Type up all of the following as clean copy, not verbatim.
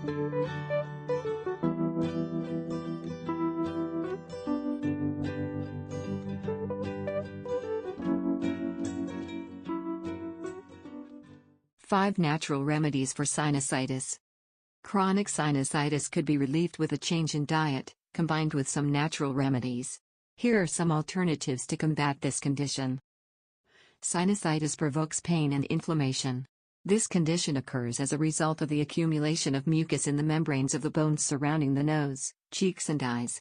5 natural remedies for sinusitis. Chronic sinusitis could be relieved with a change in diet, combined with some natural remedies. Here are some alternatives to combat this condition. Sinusitis provokes pain and inflammation. This condition occurs as a result of the accumulation of mucus in the membranes of the bones surrounding the nose, cheeks and eyes.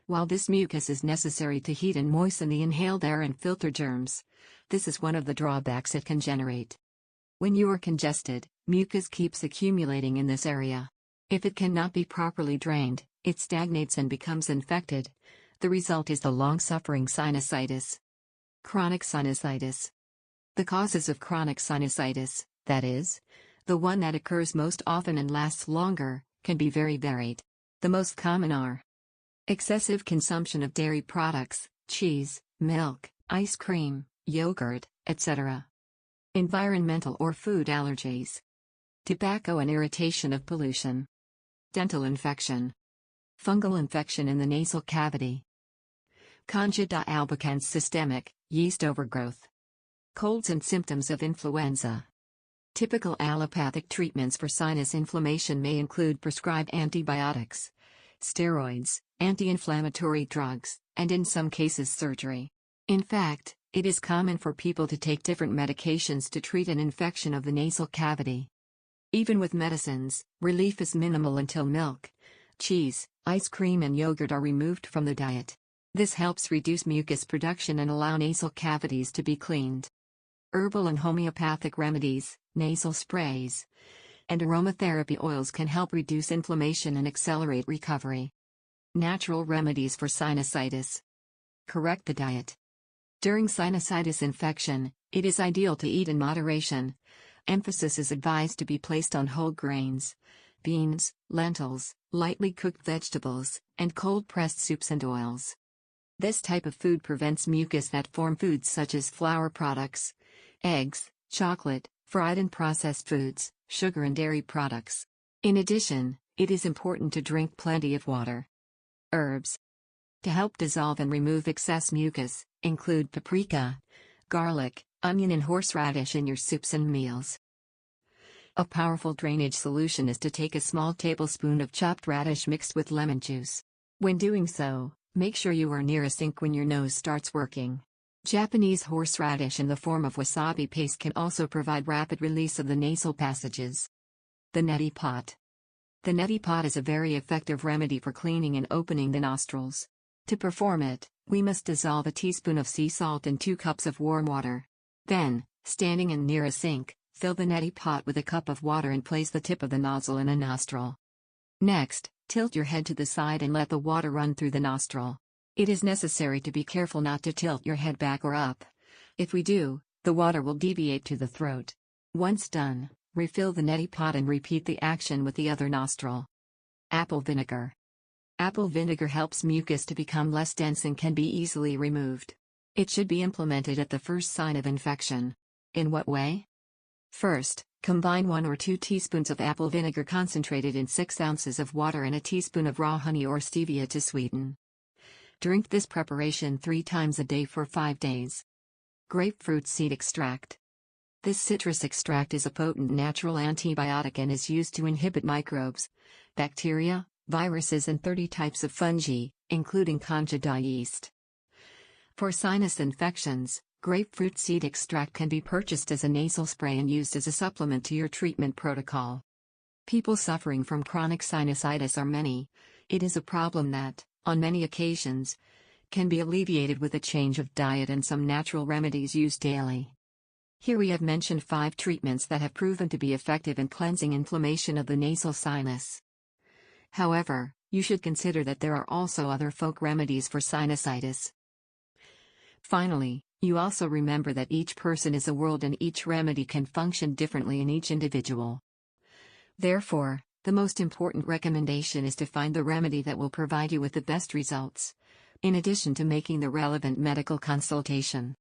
While this mucus is necessary to heat and moisten the inhaled air and filter germs, this is one of the drawbacks it can generate. When you are congested, mucus keeps accumulating in this area. If it cannot be properly drained, it stagnates and becomes infected. The result is the long-suffering sinusitis. Chronic sinusitis. The causes of chronic sinusitis, that is, the one that occurs most often and lasts longer, can be very varied. The most common are excessive consumption of dairy products, cheese, milk, ice cream, yogurt, etc. Environmental or food allergies. Tobacco and irritation of pollution. Dental infection. Fungal infection in the nasal cavity. Candida albicans systemic, yeast overgrowth. Colds and symptoms of influenza. Typical allopathic treatments for sinus inflammation may include prescribed antibiotics, steroids, anti-inflammatory drugs, and in some cases surgery. In fact, it is common for people to take different medications to treat an infection of the nasal cavity. Even with medicines, relief is minimal until milk, cheese, ice cream and yogurt are removed from the diet. This helps reduce mucus production and allow nasal cavities to be cleaned. Herbal and homeopathic remedies, nasal sprays, and aromatherapy oils can help reduce inflammation and accelerate recovery. Natural remedies for sinusitis. Correct the diet. During sinusitis infection, it is ideal to eat in moderation. Emphasis is advised to be placed on whole grains, beans, lentils, lightly cooked vegetables, and cold-pressed soups and oils. This type of food prevents mucus that form foods such as flour products, eggs, chocolate, fried and processed foods, sugar and dairy products. In addition, it is important to drink plenty of water. Herbs. To help dissolve and remove excess mucus, include paprika, garlic, onion and horseradish in your soups and meals. A powerful drainage solution is to take a small tablespoon of chopped radish mixed with lemon juice. When doing so, make sure you are near a sink when your nose starts working. Japanese horseradish in the form of wasabi paste can also provide rapid release of the nasal passages. The neti pot. The neti pot is a very effective remedy for cleaning and opening the nostrils. To perform it, we must dissolve a teaspoon of sea salt in 2 cups of warm water. Then, standing in near a sink, fill the neti pot with a cup of water and place the tip of the nozzle in a nostril. Next, tilt your head to the side and let the water run through the nostril. It is necessary to be careful not to tilt your head back or up. If we do, the water will deviate to the throat. Once done, refill the neti pot and repeat the action with the other nostril. Apple vinegar. Apple vinegar helps mucus to become less dense and can be easily removed. It should be implemented at the first sign of infection. In what way? First, combine 1 or 2 teaspoons of apple vinegar concentrated in 6 ounces of water and a teaspoon of raw honey or stevia to sweeten. Drink this preparation 3 times a day for 5 days. Grapefruit seed extract. This citrus extract is a potent natural antibiotic and is used to inhibit microbes, bacteria, viruses and 30 types of fungi, including Candida yeast. For sinus infections, grapefruit seed extract can be purchased as a nasal spray and used as a supplement to your treatment protocol. People suffering from chronic sinusitis are many. It is a problem that, on many occasions, can be alleviated with a change of diet and some natural remedies used daily. Here we have mentioned 5 treatments that have proven to be effective in cleansing inflammation of the nasal sinus. However, you should consider that there are also other folk remedies for sinusitis. Finally, you also remember that each person is a world and each remedy can function differently in each individual. Therefore, the most important recommendation is to find the remedy that will provide you with the best results, in addition to making the relevant medical consultation.